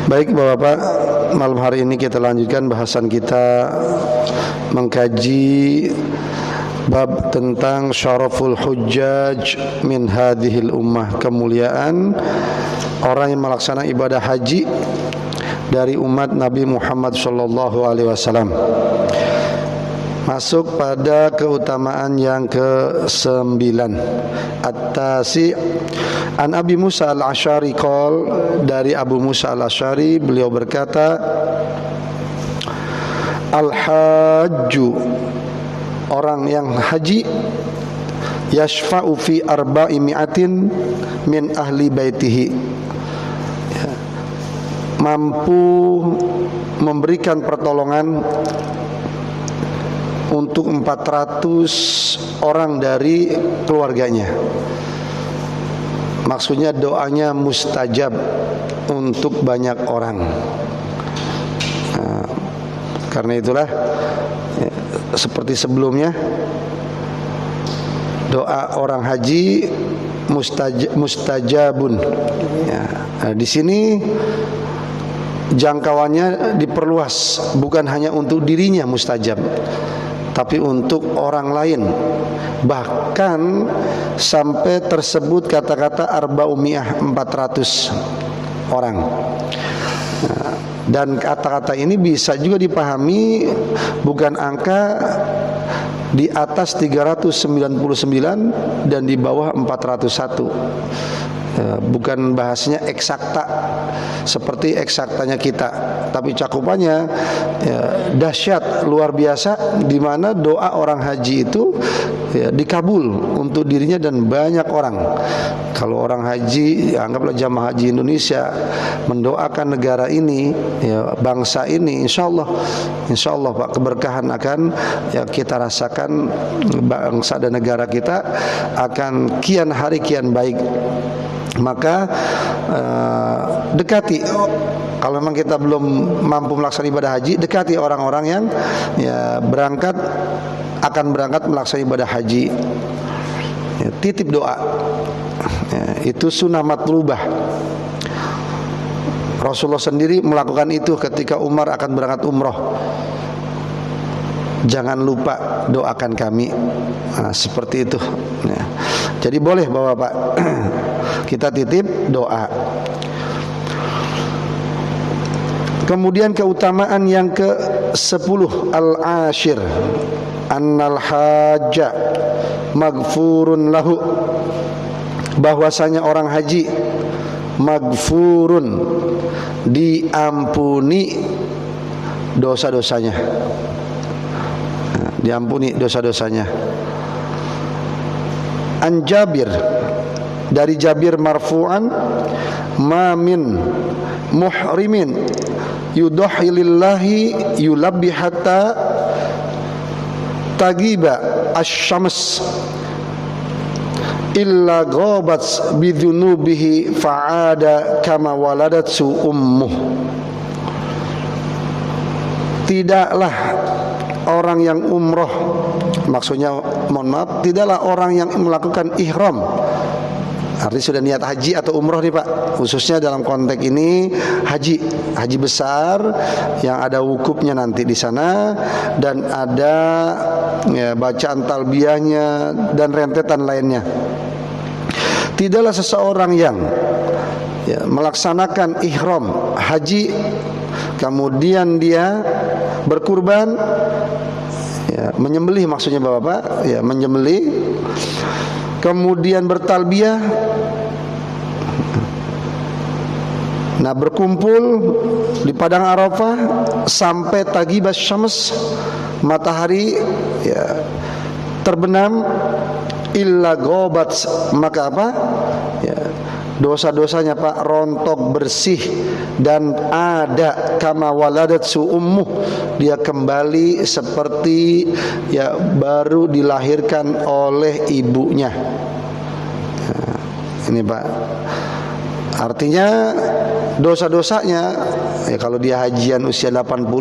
Baik Bapak-Bapak, malam hari ini kita lanjutkan bahasan kita mengkaji bab tentang syaraful hujjaj min hadhil ummah, kemuliaan orang yang melaksanakan ibadah haji dari umat Nabi Muhammad sallallahu alaihi wasallam. Masuk pada keutamaan yang ke-9. At-tasi' an Abi Musa al-Asy'ari dari Abu Musa al-Asy'ari, beliau berkata, al-hajju, orang yang haji, yashfa'u fi arba'i mi'atin min ahli baitihi, mampu memberikan pertolongan untuk 400 orang dari keluarganya. Maksudnya doanya mustajab untuk banyak orang. Karena itulah seperti sebelumnya, doa orang haji mustajabun. Di sini jangkauannya diperluas, bukan hanya untuk dirinya mustajab, tapi untuk orang lain. Bahkan sampai tersebut kata-kata arba'umiyah, 400 orang. Dan kata-kata ini bisa juga dipahami bukan angka di atas 399 dan di bawah 401. Bukan bahasnya eksakta seperti eksaktanya kita, tapi cakupannya dahsyat, luar biasa, di mana doa orang haji itu dikabul untuk dirinya dan banyak orang. Kalau orang haji, anggaplah jamaah haji Indonesia, mendoakan negara ini, bangsa ini, insya Allah Pak, keberkahan akan kita rasakan. Bangsa dan negara kita akan kian hari kian baik. Maka dekati, kalau memang kita belum mampu melaksanakan ibadah haji, dekati orang-orang yang akan berangkat melaksanakan ibadah haji. Titip doa, itu sunnah matlubah. Rasulullah sendiri melakukan itu ketika Umar akan berangkat umroh. Jangan lupa doakan kami. Seperti itu. Jadi boleh Bapak-Bapak kita titip doa. Kemudian keutamaan yang ke-10, al-ashir, annal hajja maghfurun lahu, bahwasanya orang haji maghfurun, diampuni dosa-dosanya. Diampuni dosa-dosanya. An Jabir, dari Jabir marfu'an, ma min muhrimin yudahi lillahi yulabbi hatta tagiba asy-syams illa ghabat bidzunubihi fa'ada kama waladatsu ummuh. Tidaklah orang yang umroh, maksudnya mohon maaf, tidaklah orang yang melakukan ihram, artinya sudah niat haji atau umroh nih Pak, khususnya dalam konteks ini haji besar yang ada wukufnya nanti di sana, dan ada bacaan talbiyahnya dan rentetan lainnya. Tidaklah seseorang yang melaksanakan ihram haji, kemudian dia berkurban, menyembelih, maksudnya Bapak, menyembelih, kemudian bertalbiyah, berkumpul di padang Arafah sampai tagibas syams, matahari terbenam, illa ghabat, maka apa? Dosa-dosanya Pak rontok bersih, dan ada kama waladatsu ummuh, dia kembali seperti baru dilahirkan oleh ibunya. Ini Pak, artinya dosa-dosanya, kalau dia hajian usia 80,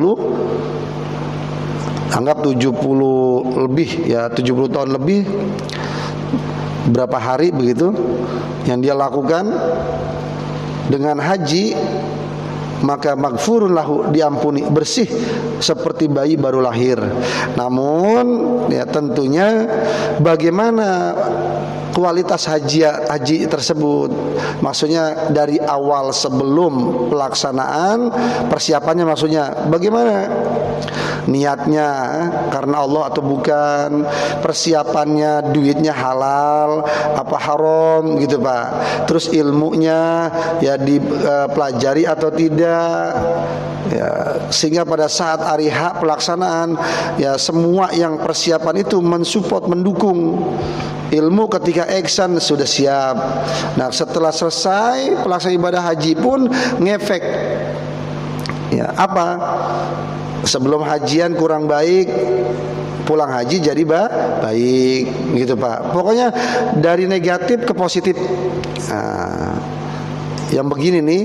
anggap 70 lebih, 70 tahun lebih, berapa hari begitu yang dia lakukan dengan haji, maka maghfurun lahu, diampuni, bersih seperti bayi baru lahir. Namun ya tentunya bagaimana kualitas haji tersebut, maksudnya dari awal sebelum pelaksanaan persiapannya, maksudnya bagaimana niatnya karena Allah atau bukan, persiapannya duitnya halal apa haram gitu Pak, terus ilmunya ya dipelajari atau tidak ya, sehingga pada saat hari H pelaksanaan ya semua yang persiapan itu mensupport, mendukung. Ilmu ketika eksan sudah siap. Nah setelah selesai pelaksanaan ibadah haji pun ngefek. Ya apa? Sebelum hajian kurang baik, pulang haji jadi baik, gitu Pak. Pokoknya dari negatif ke positif. Nah, yang begini nih,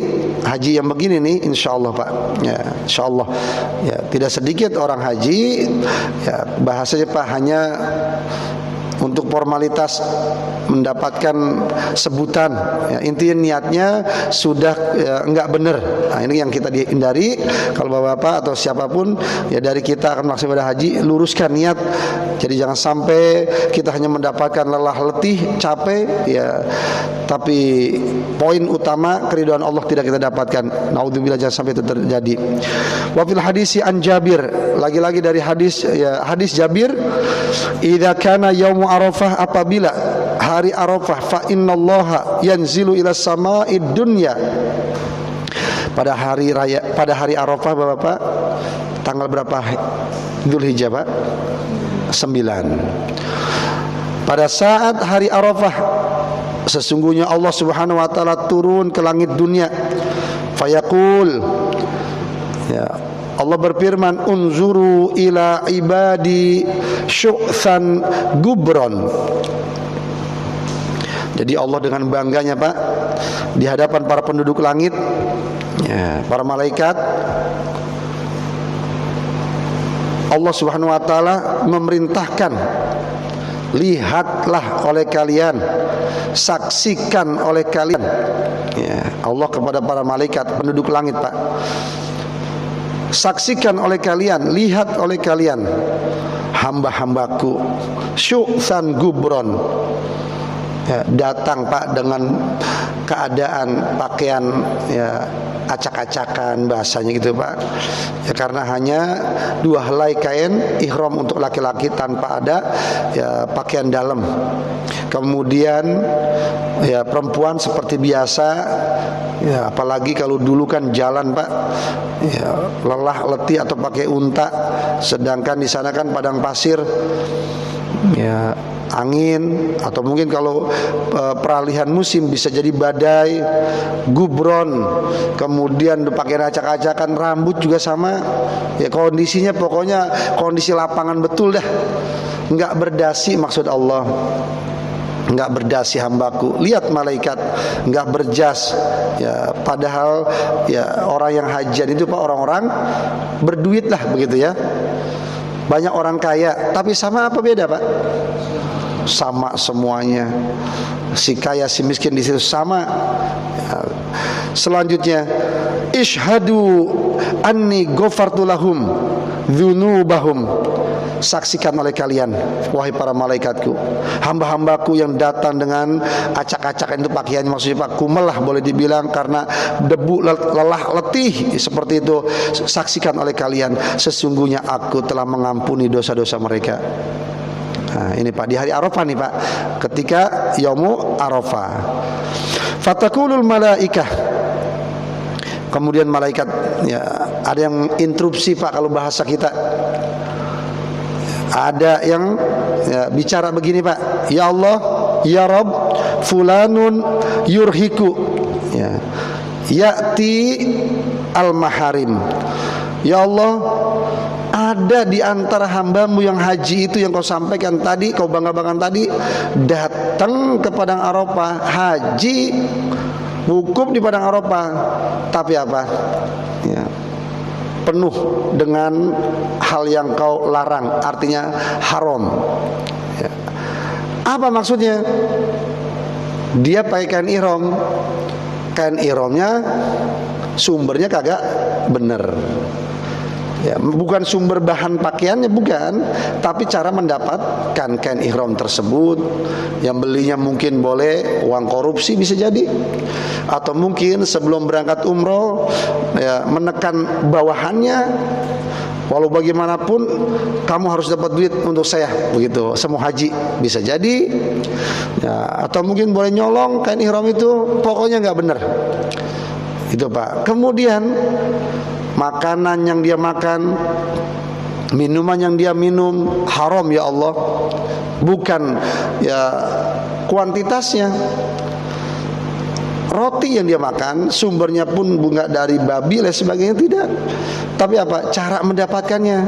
haji yang begini nih, insya Allah Pak, ya, insya Allah, ya tidak sedikit orang haji, ya bahasanya Pak hanya untuk formalitas mendapatkan sebutan ya, intinya niatnya sudah ya, enggak benar. Nah ini yang kita hindari. Kalau bapak-bapak atau siapapun ya dari kita akan melaksanakan ibadah haji, luruskan niat. Jadi jangan sampai kita hanya mendapatkan lelah, letih, capek ya, tapi poin utama keridhaan Allah tidak kita dapatkan. Naudzubillah, jangan sampai itu terjadi. Wa fil hadisi an Jabir, lagi-lagi dari hadis ya, hadis Jabir, idza kana yaum Arafah, apabila hari Arafah, fa innallaha yanzilu ila sama'id dunya. Pada hari raya, pada hari Arafah Bapak, tanggal berapa Dzulhijjah Pak? 9. Pada saat hari Arafah, sesungguhnya Allah Subhanahu wa taala turun ke langit dunia. Fayaqul, ya Allah berfirman, unzuru ila ibadi syu'than gubron. Jadi Allah dengan bangganya Pak, di hadapan para penduduk langit ya, para malaikat, Allah Subhanahu wa taala memerintahkan, lihatlah oleh kalian, saksikan oleh kalian ya, Allah kepada para malaikat penduduk langit Pak, saksikan oleh kalian, lihat oleh kalian hamba-hambaku syu'than gubron ya, datang Pak dengan keadaan pakaian ya acak-acakan bahasanya gitu Pak ya, karena hanya 2 helai kain ihram untuk laki-laki tanpa ada ya pakaian dalam. Kemudian ya perempuan seperti biasa ya, apalagi kalau dulu kan jalan Pak ya, lelah letih atau pakai unta, sedangkan di sana kan padang pasir ya, angin atau mungkin kalau peralihan musim bisa jadi badai, gubron, kemudian pakai acak-acakan, rambut juga sama ya, kondisinya pokoknya kondisi lapangan betul dah, nggak berdasi maksud Allah, nggak berdasi hambaku. Lihat malaikat nggak berjas ya, padahal ya orang yang hajian itu Pak orang-orang berduit lah begitu ya, banyak orang kaya, tapi sama apa beda Pak? Sama semuanya, si kaya si miskin di situ sama ya. Selanjutnya, ishhadu anni ghafartu lahum dzunubahum, saksikan oleh kalian wahai para malaikatku, hamba-hambaku yang datang dengan acak-acakan itu pakaiannya, maksudnya Pak kumel lah boleh dibilang karena debu, lelah, letih seperti itu, saksikan oleh kalian sesungguhnya aku telah mengampuni dosa-dosa mereka. Nah, ini Pak di hari Arafah nih Pak, ketika yaumu Arafah. Fatakulul malaikah, kemudian malaikat ya, ada yang interupsi Pak kalau bahasa kita. Ada yang ya, bicara begini Pak, ya Allah, ya Rabb, fulanun yurhiku ya, ya'ti al-maharim. Ya Allah, ada di antara hambamu yang haji itu yang kau sampaikan tadi, kau bangga-banggakan tadi, datang ke padang Arafah, haji, wukuf di padang Arafah, tapi apa? Ya, penuh dengan hal yang kau larang, artinya haram ya. Apa maksudnya? Dia pakai kain ihram, kain ihramnya sumbernya kagak bener. Ya, bukan sumber bahan pakaiannya, bukan, tapi cara mendapatkan kain ihram tersebut. Yang belinya mungkin boleh uang korupsi, bisa jadi, atau mungkin sebelum berangkat umroh ya, menekan bawahannya, walau bagaimanapun kamu harus dapat duit untuk saya, begitu semua haji, bisa jadi ya. Atau mungkin boleh nyolong kain ihram itu, pokoknya nggak benar itu Pak. Kemudian makanan yang dia makan, minuman yang dia minum haram ya Allah, bukan ya kuantitasnya. Roti yang dia makan sumbernya pun bunga dari babi dan sebagainya, tidak, tapi apa, cara mendapatkannya.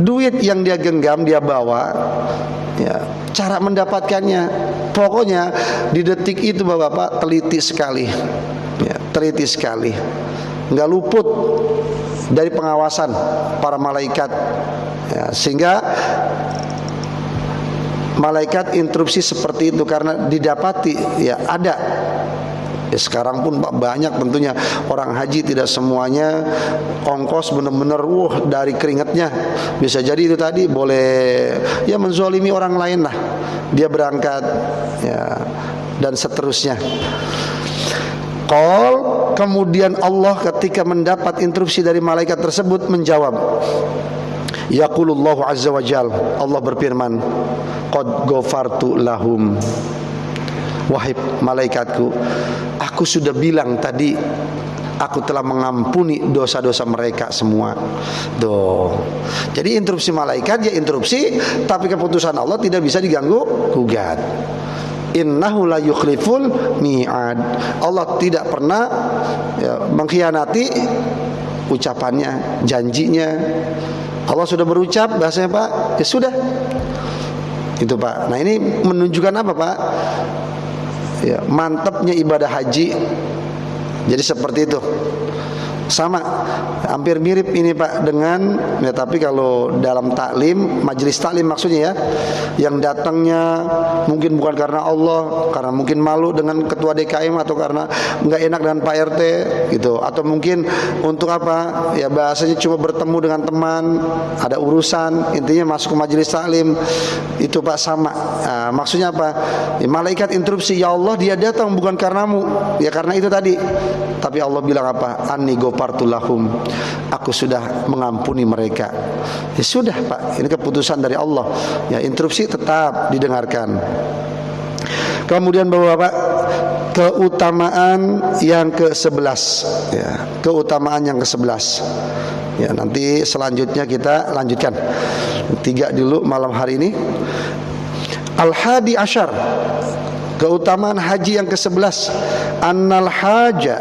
Duit yang dia genggam, dia bawa ya, cara mendapatkannya. Pokoknya di detik itu Bapak teliti sekali ya, teliti sekali, nggak luput dari pengawasan para malaikat ya, sehingga malaikat interupsi seperti itu karena didapati ya ada. Ya, sekarang pun Pak banyak tentunya orang haji, tidak semuanya ongkos benar-benar dari keringatnya. Bisa jadi itu tadi boleh ya menzolimi orang lain lah, dia berangkat ya, dan seterusnya. Kemudian Allah ketika mendapat interupsi dari malaikat tersebut menjawab, yaqulullahu azza wa jal, Allah berfirman, qad ghafartu lahum, wahai malaikatku, aku sudah bilang tadi, aku telah mengampuni dosa-dosa mereka semua. Tuh. Jadi interupsi malaikat ya interupsi, tapi keputusan Allah tidak bisa diganggu gugat. Innahu la yukhliful mi'ad. Allah tidak pernah ya, mengkhianati ucapannya, janjinya. Allah sudah berucap, bahasanya Pak, ya sudah. Itu Pak. Nah ini menunjukkan apa Pak? Ya, mantapnya ibadah haji. Jadi seperti itu. Sama, hampir mirip ini Pak dengan ya, tapi kalau dalam taklim, majelis taklim maksudnya ya, yang datangnya mungkin bukan karena Allah, karena mungkin malu dengan ketua DKM, atau karena nggak enak dengan Pak RT gitu, atau mungkin untuk apa ya, bahasanya cuma bertemu dengan teman, ada urusan, intinya masuk ke majelis taklim itu Pak. Sama maksudnya apa ya, malaikat interupsi, ya Allah dia datang bukan karenamu ya, karena itu tadi, tapi Allah bilang apa, anni ghafartu lahum, aku sudah mengampuni mereka. Ya sudah Pak, ini keputusan dari Allah ya, interupsi tetap didengarkan. Kemudian Bapak-bapak, keutamaan yang ke-11 ya, keutamaan yang ke-11 ya, nanti selanjutnya kita lanjutkan 3 dulu malam hari ini. Al-hadi asyar, keutamaan haji yang ke-11, annal haja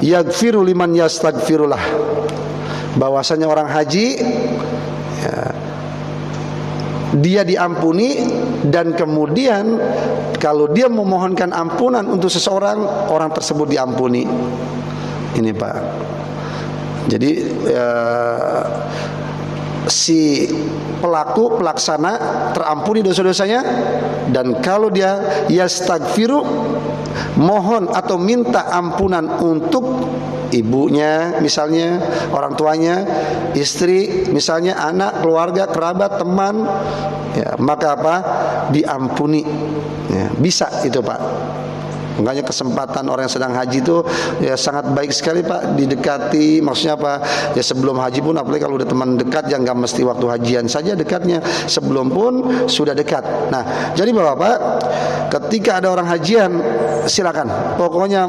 yaghfiru liman yastaghfirullah, bahwasanya orang haji ya, dia diampuni, dan kemudian kalau dia memohonkan ampunan untuk seseorang, orang tersebut diampuni. Ini Pak. Jadi si pelaku pelaksana terampuni dosa-dosanya, dan kalau dia yastaghfiru, mohon atau minta ampunan untuk ibunya misalnya, orang tuanya, istri misalnya, anak, keluarga, kerabat, teman ya, maka apa, diampuni ya, bisa itu Pak. Makanya kesempatan orang yang sedang haji itu ya sangat baik sekali Pak, didekati. Maksudnya apa ya, sebelum haji pun, apalagi kalau udah teman dekat, yang nggak mesti waktu hajian saja dekatnya, sebelum pun sudah dekat. Nah jadi Bapak, ketika ada orang hajian, silakan, pokoknya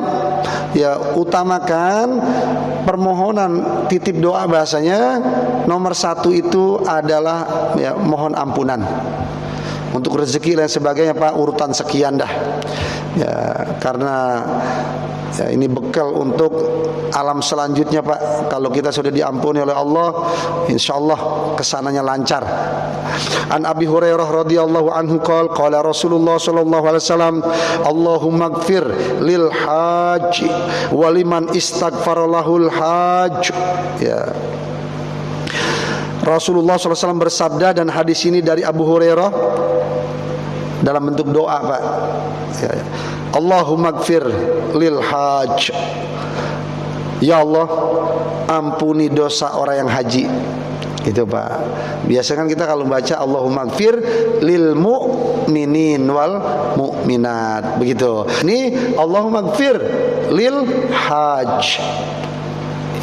ya utamakan permohonan, titip doa, bahasanya nomor 1 itu adalah ya, mohon ampunan untuk rezeki dan sebagainya Pak, urutan sekian dah ya, karena ya, ini bekal untuk alam selanjutnya Pak. Kalau kita sudah diampuni oleh Allah, insyaallah kesananya lancar. An Abi Hurairah radhiyallahu anhu qala Rasulullah sallallahu alaihi wasallam, Allahumma ighfir lil haji wa liman istaghfara lahul haj ya. Rasulullah SAW bersabda, dan hadis ini dari Abu Hurairah dalam bentuk doa Pak ya, Allahumma gfir lil haj Ya Allah, ampuni dosa orang yang haji. Gitu Pak. Biasanya kan kita kalau baca Allahumma gfir lil mu'minin wal mu'minat. Begitu. Ini Allahumma gfir lil hajj.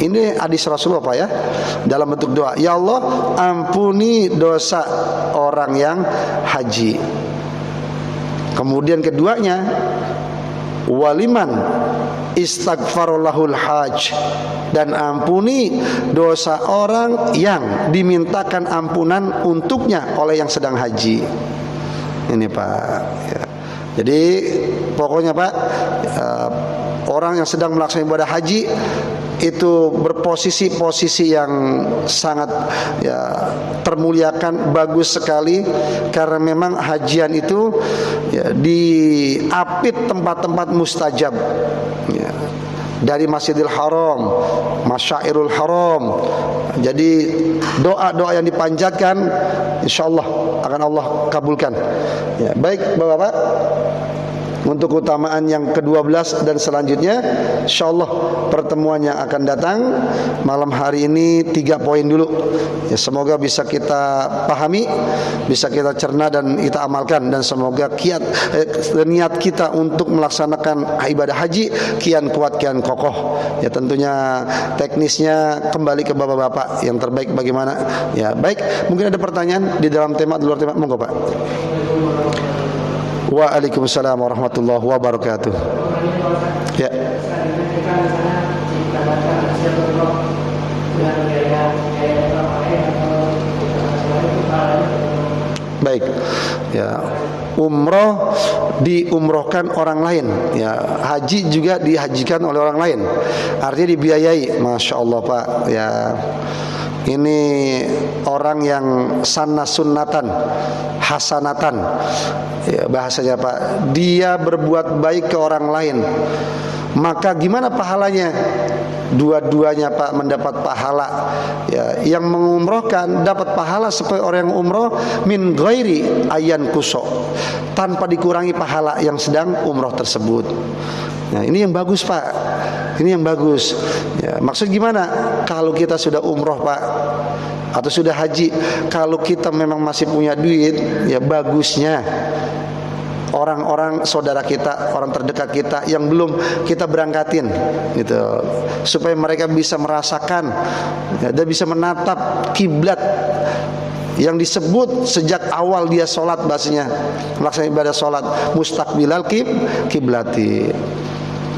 Ini hadis Rasulullah Pak ya, dalam bentuk doa. Ya Allah, ampuni dosa orang yang haji. Kemudian keduanya, waliman istaghfarallahul hajj, dan ampuni dosa orang yang dimintakan ampunan untuknya oleh yang sedang haji. Ini Pak ya. Jadi pokoknya Pak, orang yang sedang melaksanakan ibadah haji itu berposisi yang sangat ya termuliakan, bagus sekali, karena memang hajian itu ya, diapit tempat-tempat mustajab ya, dari Masjidil Haram, Masyairul Haram. Jadi doa-doa yang dipanjatkan insyaallah akan Allah kabulkan ya. Baik Bapak-bapak, untuk keutamaan yang ke-12 dan selanjutnya insyaallah pertemuan yang akan datang malam hari ini 3 poin dulu ya, semoga bisa kita pahami, bisa kita cerna dan kita amalkan, dan semoga niat kita untuk melaksanakan ibadah haji kian kuat, kian kokoh ya. Tentunya teknisnya kembali ke bapak-bapak yang terbaik bagaimana ya. Baik, mungkin ada pertanyaan di dalam tema, di luar tema, monggo Pak. Waalaikumsalam warahmatullahi wabarakatuh. Ya. Baik. Ya. Umroh diumrohkan orang lain ya, haji juga dihajikan oleh orang lain, artinya dibiayai. Masya Allah Pak ya. Ini orang yang sanna sunnatan hasanatan ya, bahasanya Pak, dia berbuat baik ke orang lain, maka gimana pahalanya? Dua-duanya Pak mendapat pahala ya. Yang mengumrohkan dapat pahala seperti orang yang umroh min ghairi ayan kuso, tanpa dikurangi pahala yang sedang umroh tersebut. Nah, ini yang bagus Pak, ini yang bagus ya. Maksud gimana? Kalau kita sudah umroh Pak, atau sudah haji, kalau kita memang masih punya duit ya, bagusnya orang-orang saudara kita, orang terdekat kita yang belum kita berangkatin gitu, supaya mereka bisa merasakan ya, dan bisa menatap kiblat yang disebut sejak awal dia sholat, bahasanya melaksanakan ibadah sholat, mustaqbilal kiblati.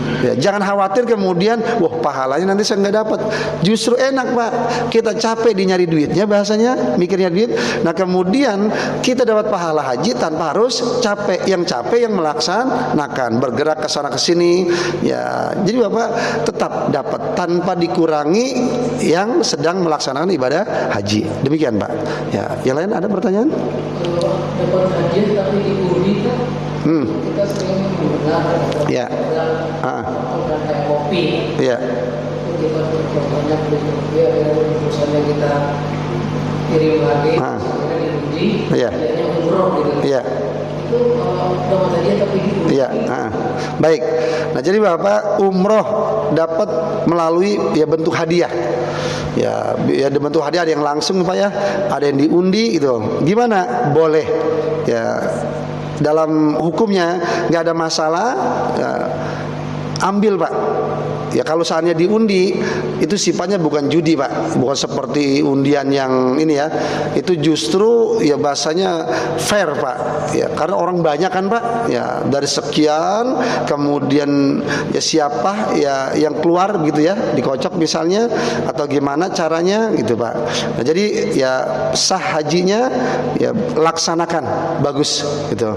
Ya, jangan khawatir kemudian, wah pahalanya nanti saya nggak dapat. Justru enak Pak, kita capek di nyari duitnya, bahasanya mikirnya duit. Nah kemudian kita dapat pahala haji tanpa harus capek. Yang capek yang melaksanakan, bergerak ke sana ke sini. Ya, jadi Bapak tetap dapat tanpa dikurangi yang sedang melaksanakan ibadah haji. Demikian Pak. Ya, yang lain ada pertanyaan? Dapat haji tapi diundi kan? Kita sering mendengar ya. kayak kopi ya. kita banyak beli misalnya kita kirim lagi kita diuji hadiahnya umroh gitu ya. Itu dapat hadiah tapi diundi ya. Baik, nah jadi Bapak umroh dapat melalui ya bentuk hadiah ya, bentuk hadiah, ada yang langsung Pak ya, ada yang diundi gitu. Gimana? Boleh ya, dalam hukumnya nggak ada masalah ya, ambil Pak ya. Kalau saatnya diundi itu sifatnya bukan judi Pak, bukan seperti undian yang ini ya, itu justru ya bahasanya fair Pak ya, karena orang banyak kan Pak ya, dari sekian kemudian ya siapa ya yang keluar gitu ya, dikocok misalnya atau gimana caranya gitu Pak. Nah, jadi ya sah hajinya ya, laksanakan, bagus gitu.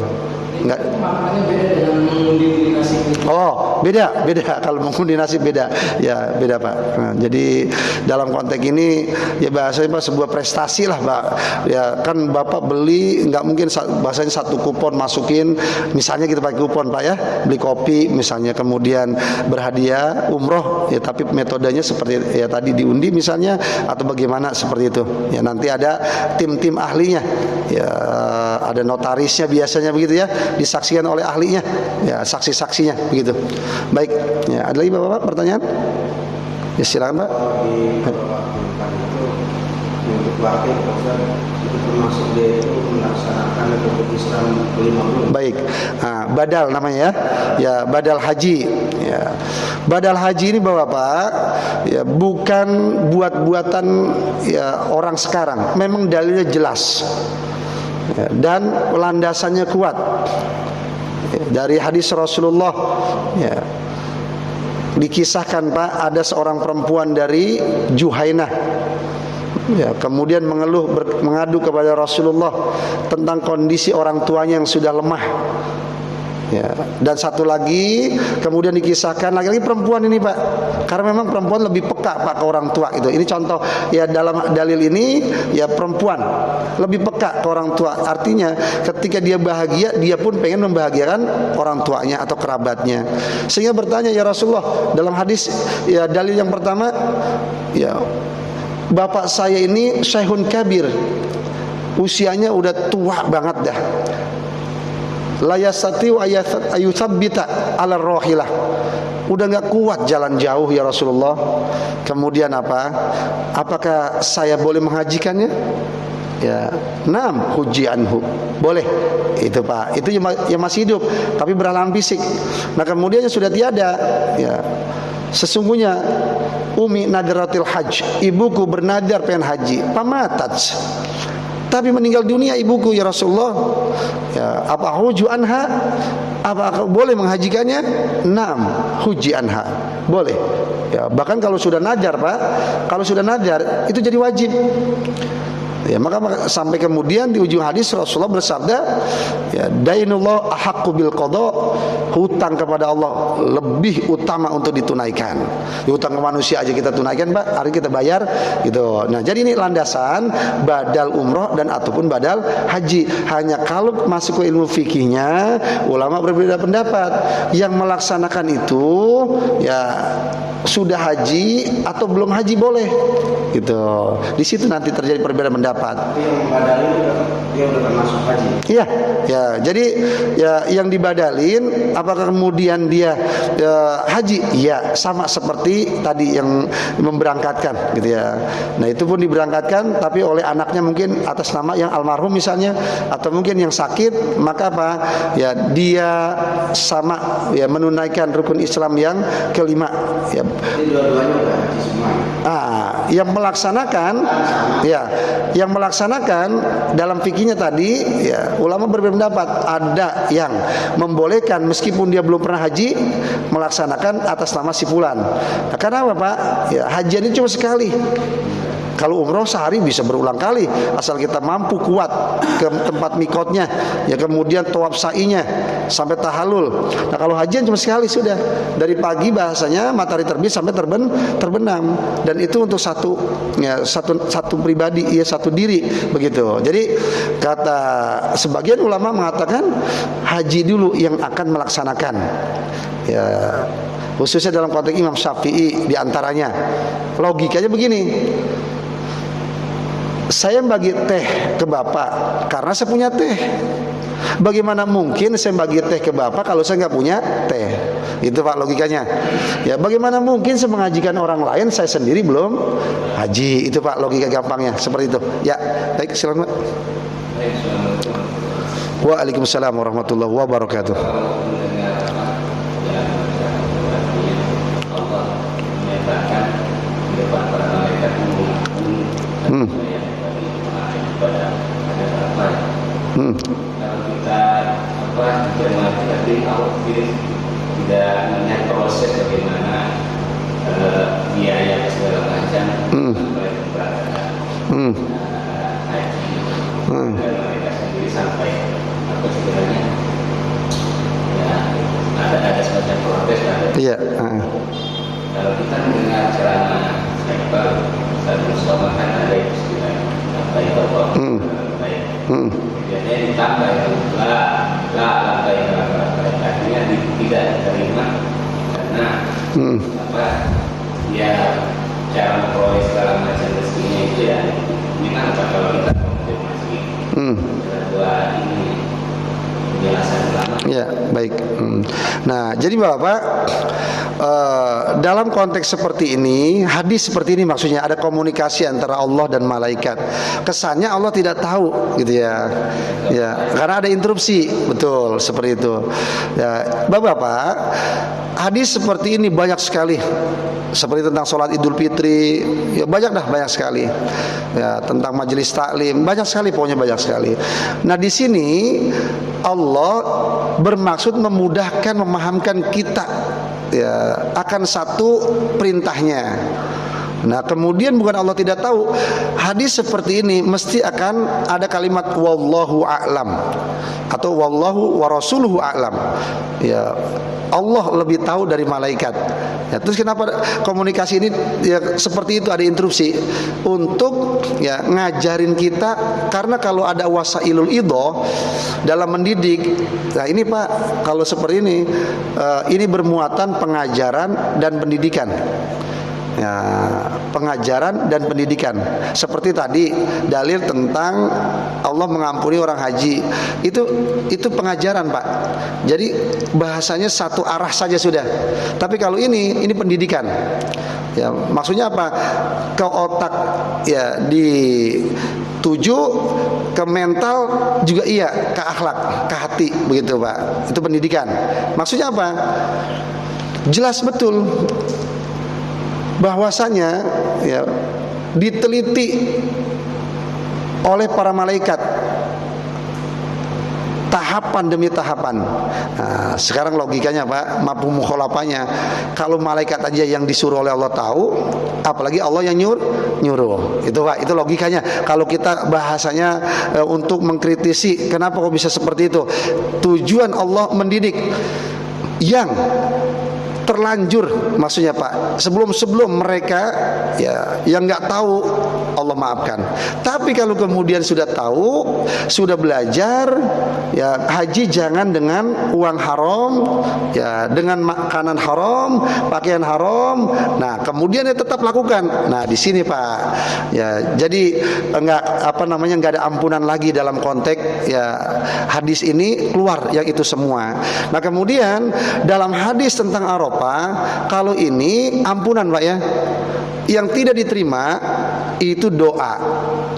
Enggak. Makanya beda dengan mengundi nasi. Oh, beda kalau mengundi nasib beda. Ya, beda Pak. Nah, jadi dalam konteks ini ya bahasanya Pak sebuah prestasi lah Pak. Ya kan Bapak beli nggak mungkin bahasanya satu kupon masukin, misalnya kita pakai kupon Pak ya, beli kopi misalnya kemudian berhadiah umroh ya, tapi metodenya seperti ya tadi diundi misalnya atau bagaimana seperti itu. Ya nanti ada tim-tim ahlinya. Ya ada notarisnya biasanya begitu ya, disaksikan oleh ahlinya. Ya saksi-saksinya begitu. Baik, ya ada lagi Bapak pertanyaan? Ya silakan Pak. Di waktu itu untuk wakil itu termasuk dia itu melaksanakan rukun Islam 50. Baik, badal namanya ya, ya badal haji. Ya. Badal haji ini Bapak, ya bukan buat-buatan ya orang sekarang. Memang dalilnya jelas ya, dan landasannya kuat ya, dari hadis Rasulullah. Ya. Dikisahkan Pak, ada seorang perempuan dari Juhainah. Ya, kemudian mengadu kepada Rasulullah tentang kondisi orang tuanya yang sudah lemah. Ya, dan satu lagi kemudian dikisahkan lagi-lagi perempuan ini Pak, karena memang perempuan lebih peka Pak ke orang tua itu. Ini contoh ya dalam dalil ini ya perempuan lebih peka ke orang tua. Artinya ketika dia bahagia, dia pun pengen membahagiakan orang tuanya atau kerabatnya. Sehingga bertanya, ya Rasulullah, dalam hadis ya dalil yang pertama ya bapak saya ini syekhun kabir, usianya udah tua banget dah. La yastati ayutsabbita 'ala rohilah. Udah enggak kuat jalan jauh ya Rasulullah. Kemudian apa? Apakah saya boleh menghajikannya? Ya, naam huji anhu. Boleh. Itu Pak. Itu yang masih hidup tapi berhalangan fisik. Nah, kemudian yang sudah tiada ya. Sesungguhnya Umi nadaratil hajj, ibuku bernadar pengen haji, pamatat, tapi meninggal dunia ibuku ya Rasulullah. Ya, apa huju anha? Apa aku boleh menghajikannya? Naam, huji anha. Boleh. Ya, bahkan kalau sudah nadar Pak, kalau sudah nadar itu jadi wajib. Ya, maka sampai kemudian di ujung hadis Rasulullah bersabda, ya dainullah ahaqqu bil qada, hutang kepada Allah lebih utama untuk ditunaikan. Ya, hutang ke manusia aja kita tunaikan Pak, hari kita bayar gitu. Nah, jadi ini landasan badal umroh dan ataupun badal haji. Hanya kalau masuk ke ilmu fikihnya ulama berbeda pendapat. Yang melaksanakan itu ya sudah haji atau belum haji boleh gitu. Di situ nanti terjadi perbedaan pendapat. Tapi yang badalin dia udah termasuk haji. Iya, ya. Jadi ya yang dibadalin apakah kemudian dia haji? Ya, sama seperti tadi yang memberangkatkan gitu ya. Nah, itu pun diberangkatkan tapi oleh anaknya mungkin atas nama yang almarhum misalnya, atau mungkin yang sakit, maka apa? Ya, dia sama ya menunaikan rukun Islam yang kelima ya. Jadi dua-duanya udah haji semua. Yang melaksanakan ya, yang melaksanakan dalam fikihnya tadi ya ulama berbeda pendapat. Ada yang membolehkan meskipun dia belum pernah haji melaksanakan atas nama si fulan. Nah, karena apa Pak? Ya haji ini cuma sekali. Kalau umroh sehari bisa berulang kali asal kita mampu kuat ke tempat mikotnya ya, kemudian tawaf sa'inya sampai tahallul. Nah, kalau hajian cuma sekali sudah, dari pagi bahasanya matahari terbit sampai terbenam, dan itu untuk satu pribadi ya, satu diri begitu. Jadi kata sebagian ulama mengatakan haji dulu yang akan melaksanakan ya, khususnya dalam konteks Imam Syafi'i diantaranya. Logikanya begini, saya bagi teh ke bapak karena saya punya teh. Bagaimana mungkin saya bagi teh ke bapak kalau saya nggak punya teh? Itu Pak logikanya. Ya, bagaimana mungkin saya mengajikan orang lain, saya sendiri belum haji? Itu Pak logika gampangnya seperti itu. Ya, baik, silakan Pak. Waalaikumsalam warahmatullahi wabarakatuh. Kalau kita jemaah tadi tidak melihat proses bagaimana biaya segala macam baik berangkat haji dan mereka sendiri sampai apa sebenarnya ya ada semacam protes ada. Iya. Kalau kita mendengar ceramah Iqbal dan Mustafa kan ada istilah apa itu biasanya ditambah itu lah artinya tidak diterima karena apa ya cara memperoleh segala macam rezekinya itu ya ini kan apa kalau kita konfirmasi dua ini penjelasan ulama. Ya, baik. Nah, jadi Bapak, dalam konteks seperti ini, hadis seperti ini maksudnya ada komunikasi antara Allah dan malaikat. Kesannya Allah tidak tahu gitu ya. Ya, karena ada interupsi, betul seperti itu. Ya, Bapak-bapak, hadis seperti ini banyak sekali. Seperti tentang sholat Idul Fitri, ya banyak sekali. Ya, tentang majelis taklim, banyak sekali, pokoknya banyak sekali. Nah, di sini Allah bermaksud memudahkan, memahamkan kita ya akan satu perintahnya. Nah, kemudian bukan Allah tidak tahu. Hadis seperti ini mesti akan ada kalimat wallahu a'lam atau wallahu wa rasuluhu a'lam. Ya, Allah lebih tahu dari malaikat. Ya, terus kenapa komunikasi ini ya seperti itu, ada interupsi untuk ya ngajarin kita, karena kalau ada wasailul idho dalam mendidik. Nah, ini Pak, kalau seperti ini bermuatan pengajaran dan pendidikan. Ya, pengajaran dan pendidikan. Seperti tadi dalil tentang Allah mengampuni orang haji, itu pengajaran Pak. Jadi bahasanya satu arah saja sudah. Tapi kalau ini pendidikan. Ya, maksudnya apa? Ke otak ya dituju, ke mental juga iya, ke akhlak, ke hati, begitu Pak. Itu pendidikan. Maksudnya apa? Jelas betul bahwasanya ya diteliti oleh para malaikat tahapan demi tahapan. Nah, sekarang logikanya Pak, mafhum mukhalafahnya, kalau malaikat aja yang disuruh oleh Allah tahu, apalagi Allah yang nyuruh. Itu Pak, itu logikanya. Kalau kita bahasanya untuk mengkritisi kenapa kok bisa seperti itu. Tujuan Allah mendidik yang terlanjur, maksudnya Pak, sebelum mereka ya yang nggak tahu Allah maafkan. Tapi kalau kemudian sudah tahu, sudah belajar, ya haji jangan dengan uang haram, ya dengan makanan haram, pakaian haram. Nah, kemudian ya tetap lakukan. Nah, di sini Pak, ya jadi nggak ada ampunan lagi dalam konteks ya hadis ini, keluar yang itu semua. Nah, kemudian dalam hadis tentang Arafah, kalau ini ampunan Pak ya. Yang tidak diterima itu doa,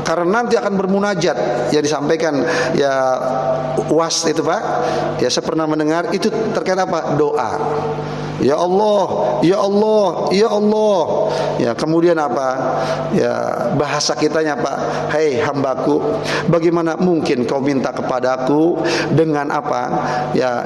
karena nanti akan bermunajat yang disampaikan ya was itu Pak. Ya saya pernah mendengar itu terkait apa? Doa. Ya Allah, ya Allah, ya Allah. Ya kemudian apa? Ya bahasa kitanya Pak, hei hambaku, bagaimana mungkin kau minta kepadaku dengan apa? Ya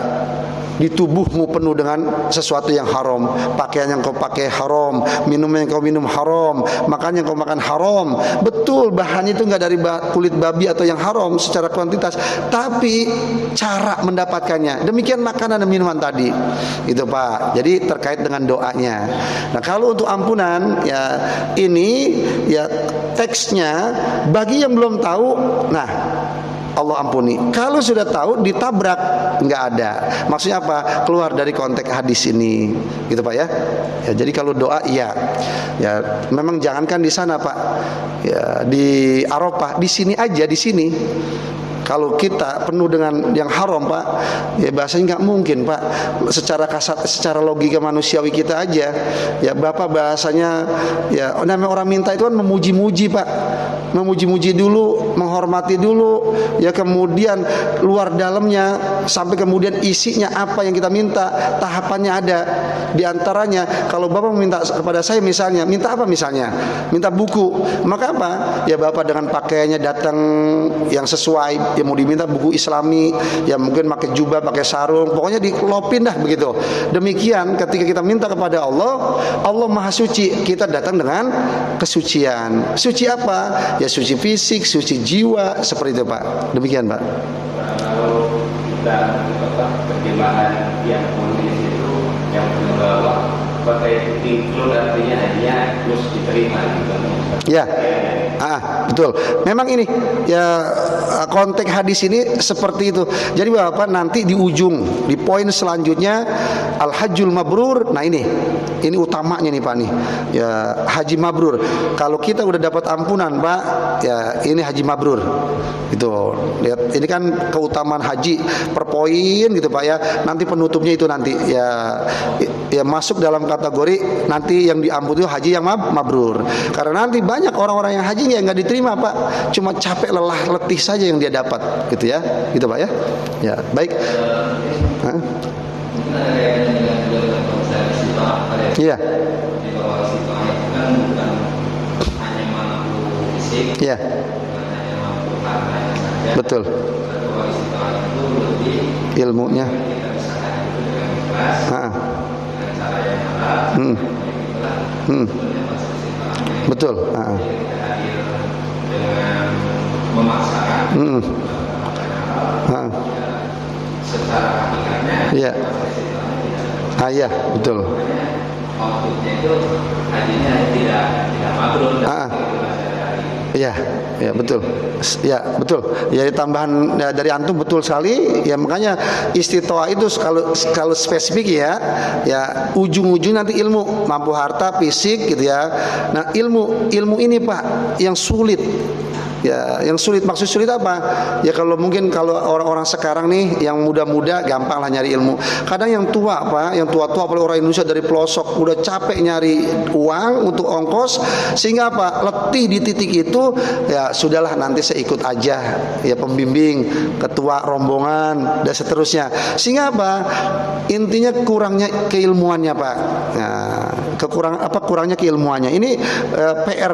di tubuhmu penuh dengan sesuatu yang haram, pakaian yang kau pakai haram, minum yang kau minum haram, makan yang kau makan haram. Betul, bahannya itu nggak dari kulit babi atau yang haram secara kuantitas, tapi cara mendapatkannya. Demikian makanan dan minuman tadi, itu Pak. Jadi terkait dengan doanya. Nah, kalau untuk ampunan ya ini ya teksnya bagi yang belum tahu, nah Allah ampuni. Kalau sudah tahu ditabrak, nggak ada. Maksudnya apa? Keluar dari konteks hadis ini, gitu Pak ya. Ya jadi kalau doa iya. Ya memang jangankan di sana Pak. Ya di Arafah, di sini aja, di sini. Kalau kita penuh dengan yang haram Pak, ya bahasanya nggak mungkin Pak. Secara kasat, secara logika manusiawi kita aja, ya Bapak bahasanya, ya namanya orang minta itu kan memuji-muji Pak, memuji-muji dulu, menghormati dulu, ya kemudian luar dalamnya sampai kemudian isinya apa yang kita minta, tahapannya ada. Di antaranya kalau Bapak minta kepada saya misalnya, minta apa misalnya? Minta buku, maka apa? Ya Bapak dengan pakaiannya datang yang sesuai. Ya mau diminta buku Islami, ya mungkin pakai jubah, pakai sarung, pokoknya dilopin dah begitu. Demikian ketika kita minta kepada Allah, Allah Maha Suci, kita datang dengan kesucian. Suci apa? Ya suci fisik, suci jiwa, seperti itu Pak. Demikian Pak. Kalau kita terjemahan yang menulis itu yang membawa pakai include artinya hanya terus diterima gitu. Ya, Betul. Memang ini ya konteks hadis ini seperti itu. Jadi Bapak nanti di ujung, di poin selanjutnya al-hajjul mabrur. Nah ini utamanya nih Pak nih. Ya haji mabrur. Kalau kita udah dapat ampunan Pak, ya ini haji mabrur. Itu lihat, ini kan keutamaan haji per poin gitu Pak ya. Nanti penutupnya itu nanti ya masuk dalam kategori nanti yang diampuni itu haji yang mabrur. Karena nanti banyak orang-orang yang hajinya nggak diterima Pak, cuma capek lelah letih saja yang dia dapat gitu ya, gitu Pak ya. Ya baik. Mungkin ada kaitannya dengan konsep istiqamah pada Iya. di bawah istiqamah itu kan bukan hanya mampu fisik, Iya. bukan hanya mampu hartanya saja. Betul. Bahwa istiqamah itu lebih Ilmunya. kita bisa hadir itu dengan ikhlas, dengan cara yang halal. Itulah sebenarnya maksud istiqamah. Betul. Kita hadir dengan memaksakan secara hakikatnya. Iya. Iya, betul. Outputnya itu hajinya tidak mabrur. Iya, ya betul. Ya betul. Ya tambahan ya, dari antum betul sekali. Ya makanya istitoah itu kalau spesifik ya ujung-ujung nanti ilmu, mampu harta, fisik gitu ya. Nah ilmu ini Pak yang sulit. Ya, yang sulit, maksud sulit apa? Ya kalau mungkin kalau orang-orang sekarang nih yang muda-muda gampang lah nyari ilmu. Kadang yang tua Pak, yang tua-tua apalagi orang Indonesia dari pelosok udah capek nyari uang untuk ongkos, sehingga apa? Letih di titik itu, ya sudahlah nanti saya ikut aja ya pembimbing, ketua rombongan dan seterusnya. Sehingga apa? Intinya kurangnya keilmuannya Pak. Nah, kurangnya keilmuannya. Ini PR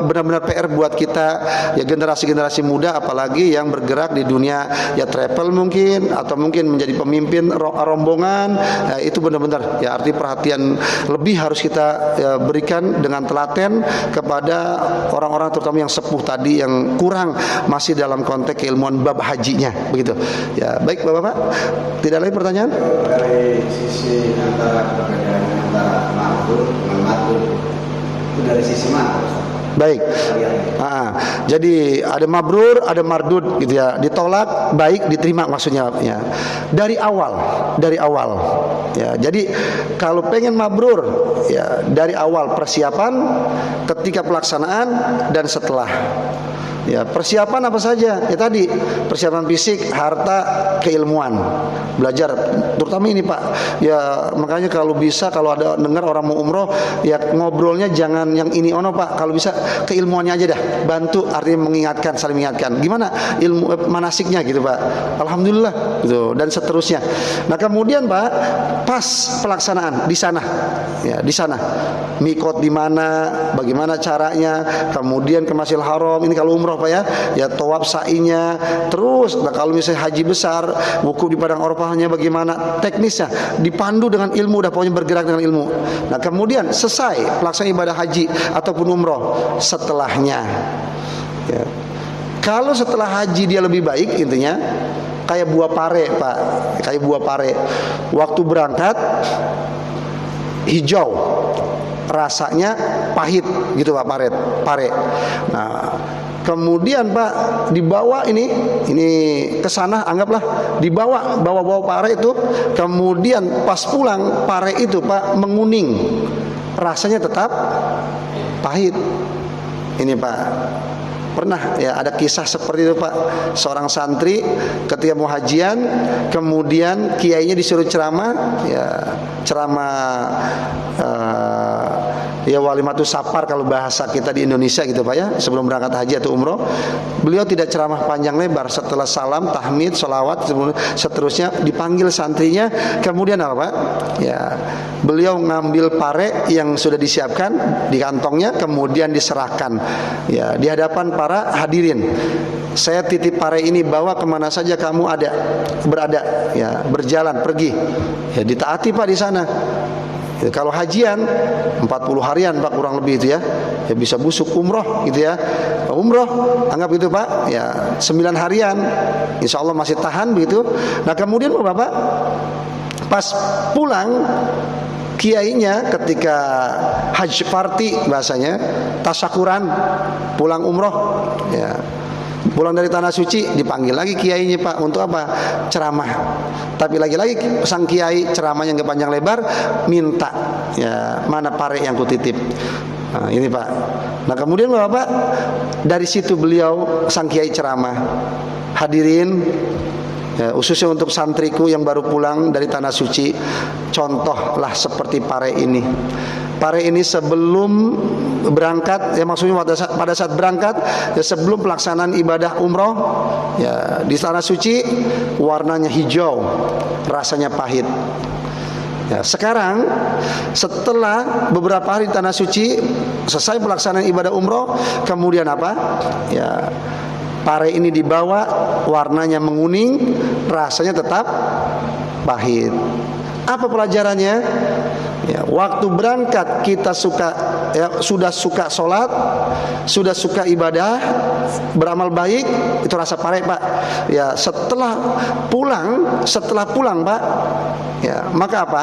benar-benar PR buat kita ya generasi-generasi muda, apalagi yang bergerak di dunia ya travel mungkin atau mungkin menjadi pemimpin rombongan. Ya, itu benar-benar ya arti perhatian lebih harus kita ya, berikan dengan telaten kepada orang-orang terutama yang sepuh tadi yang kurang masih dalam konteks keilmuan bab hajinya begitu. Ya, baik Bapak-bapak, tidak lagi pertanyaan? Dari sisi antara perbedaan antara mabrur dengan mardud itu dari sisi mana Ustaz? Baik. Jadi ada mabrur, ada mardud gitu ya. Ditolak, baik, diterima maksudnya ya. Dari awal. Ya, jadi kalau pengen mabrur ya dari awal persiapan, ketika pelaksanaan dan setelah. Ya, persiapan apa saja? Ya tadi, persiapan fisik, harta, keilmuan. Belajar terutama ini Pak. Ya, makanya kalau bisa kalau ada dengar orang mau umroh, ya ngobrolnya jangan yang ini ono Pak. Kalau bisa keilmuannya aja dah. Bantu artinya mengingatkan, saling mengingatkan. Gimana ilmu manasiknya gitu Pak. Alhamdulillah gitu dan seterusnya. Nah, kemudian Pak, pas pelaksanaan di sana. Ya, di sana. Mikot di mana, bagaimana caranya, kemudian ke Masjidil Haram. Ini kalau umroh Pak ya tawaf sa'inya. Terus nah kalau misalnya haji besar, wukuf di padang Arafahnya bagaimana teknisnya, dipandu dengan ilmu, udah pokoknya bergerak dengan ilmu. Nah kemudian selesai pelaksanaan ibadah haji ataupun umroh, setelahnya ya. Kalau setelah haji dia lebih baik, intinya kayak buah pare Pak, kayak buah pare waktu berangkat hijau, rasanya pahit gitu Pak, pare. Nah kemudian Pak dibawa ini ke sana, anggaplah dibawa pare itu, kemudian pas pulang pare itu Pak menguning, rasanya tetap pahit. Ini Pak pernah ya ada kisah seperti itu Pak. Seorang santri ketika mau hajian, kemudian kiainya disuruh ceramah ya walimatus safar kalau bahasa kita di Indonesia gitu Pak ya, sebelum berangkat haji atau umroh. Beliau tidak ceramah panjang lebar, setelah salam, tahmid, sholawat, seterusnya dipanggil santrinya, kemudian apa Pak? Ya, beliau ngambil pare yang sudah disiapkan di kantongnya, kemudian diserahkan ya di hadapan para hadirin. Saya titip pare ini, bawa kemana saja kamu berada ya, berjalan, pergi ya, ditaati Pak di sana. Ya, kalau hajian 40 harian Pak kurang lebih itu ya bisa busuk. Umroh gitu ya, umroh anggap itu Pak ya 9 harian, insya Allah masih tahan begitu. Nah kemudian Bapak pas pulang Kiainya ketika hajj party bahasanya, tasyakuran, pulang umroh, ya, pulang dari tanah suci dipanggil lagi kiainya Pak untuk apa? Ceramah. Tapi lagi-lagi sang kiai ceramahnya nggak panjang lebar, minta, ya mana pare yang kutitip. Nah, ini Pak. Nah kemudian Bapak dari situ beliau sang kiai ceramah, hadirin. Ya, khususnya untuk santriku yang baru pulang dari tanah suci, contohlah seperti pare ini. Pare ini sebelum berangkat, ya maksudnya pada saat berangkat, ya sebelum pelaksanaan ibadah umroh, ya di tanah suci warnanya hijau, rasanya pahit. Ya, sekarang setelah beberapa hari di tanah suci, selesai pelaksanaan ibadah umroh, kemudian apa? Ya, pare ini dibawa, warnanya menguning, rasanya tetap pahit. Apa pelajarannya? Ya, waktu berangkat kita sudah suka sholat, sudah suka ibadah, beramal baik, itu rasa pare Pak. Ya setelah pulang Pak, ya maka apa?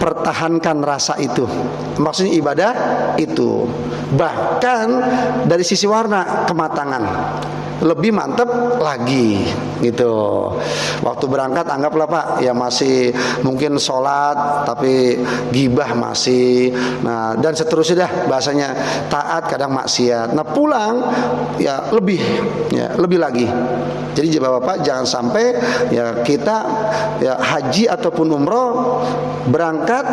Pertahankan rasa itu, maksudnya ibadah itu, bahkan dari sisi warna kematangan lebih mantap lagi gitu. Waktu berangkat anggaplah Pak, ya masih mungkin sholat tapi gibah masih, nah dan seterusnya dah bahasanya, taat kadang maksiat. Nah pulang ya lebih lagi. Jadi Bapak jangan sampai ya kita ya haji ataupun umroh berangkat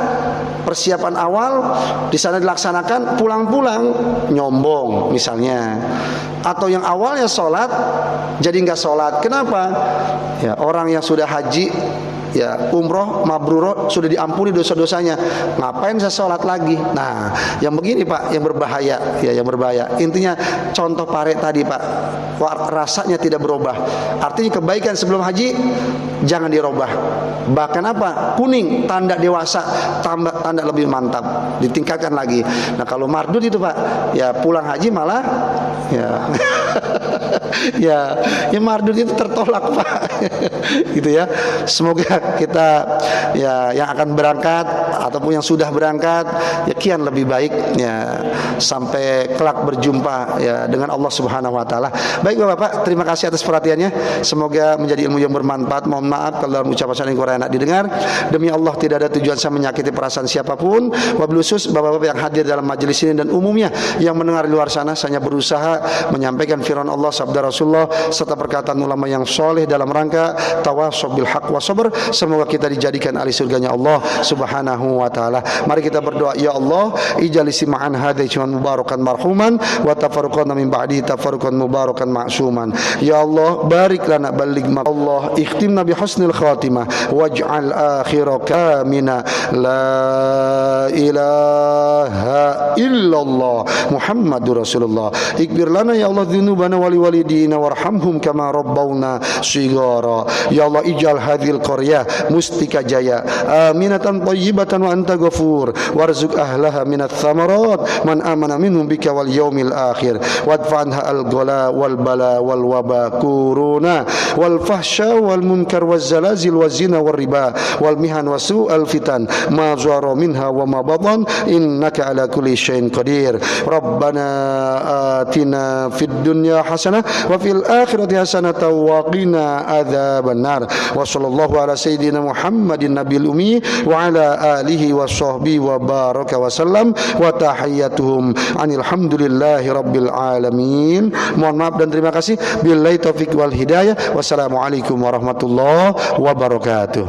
persiapan awal di sana dilaksanakan, pulang-pulang nyombong misalnya, atau yang awalnya sholat jadi nggak sholat. Kenapa? Ya orang yang sudah haji ya umroh mabrur sudah diampuni dosa-dosanya, ngapain saya sholat lagi? Nah yang begini Pak yang berbahaya, ya yang berbahaya. Intinya contoh pare tadi Pak, rasanya tidak berubah, artinya kebaikan sebelum haji jangan dirubah, bahkan apa, kuning tanda dewasa, tanda lebih mantap, ditingkatkan lagi. Nah kalau mardud itu Pak, ya pulang haji malah ya ya mardud itu tertolak Pak gitu ya. Semoga kita ya yang akan berangkat ataupun yang sudah berangkat ya kian lebih baik ya sampai kelak berjumpa ya dengan Allah Subhanahu wa taala. Baik Bapak, terima kasih atas perhatiannya. Semoga menjadi ilmu yang bermanfaat. Mohon maaf kalau dalam ucapan saya kurang enak didengar. Demi Allah tidak ada tujuan saya menyakiti perasaan siapapun. Wabil khusus Bapak-bapak yang hadir dalam majelis ini dan umumnya yang mendengar di luar sana, saya berusaha menyampaikan firman Allah, sabda Rasulullah serta perkataan ulama yang soleh dalam rangka tawassaw bil haq wa sabr. Semoga kita dijadikan ahli surganya Allah Subhanahu wa taala. Mari kita berdoa, ya Allah, ijalisi ma'an hadza ijman mubarakan marhuman wa tafarruqana min ba'di tafarruqan mubarakan ma'suman. Ya Allah, barik lana balligh ma Allah, ikhtimna bi husnil khatimah waj'al akhira kamina la ilaha illallah Muhammadur Rasulullah. Ikbir lana ya Allah dzunubana wali walidina warhamhum kama rabbawna shighara. Ya Allah, ijal hadhil qaryah mustika jaya aminatan thayyibatan wa anta ghafur warzuq ahlaha minat thamarat man amana minhum bika wal yaumil akhir wadfa'anha al ghala wal bala wal waba kuruna wal fahsya wal munkar wal zalazil wal zina wal riba wal mihan wa su'al fitan ma zara minha wa ma batan innaka ala kulli syai'in qadir. Rabbana atina fid dunya hasanah wa fil akhirati hasanah wa qina adzabannar. Wa sallallahu ala sayyidina Muhammadin nabiyil ummi wa ala alihi wa sahbihi wa baraka wa sallam wa tahiyyatuhum anil hamdulillahi rabbil alamin. Mohon maaf dan terima kasih. Billahi taufik wal hidayah. Wassalamualaikum warahmatullahi wabarakatuh.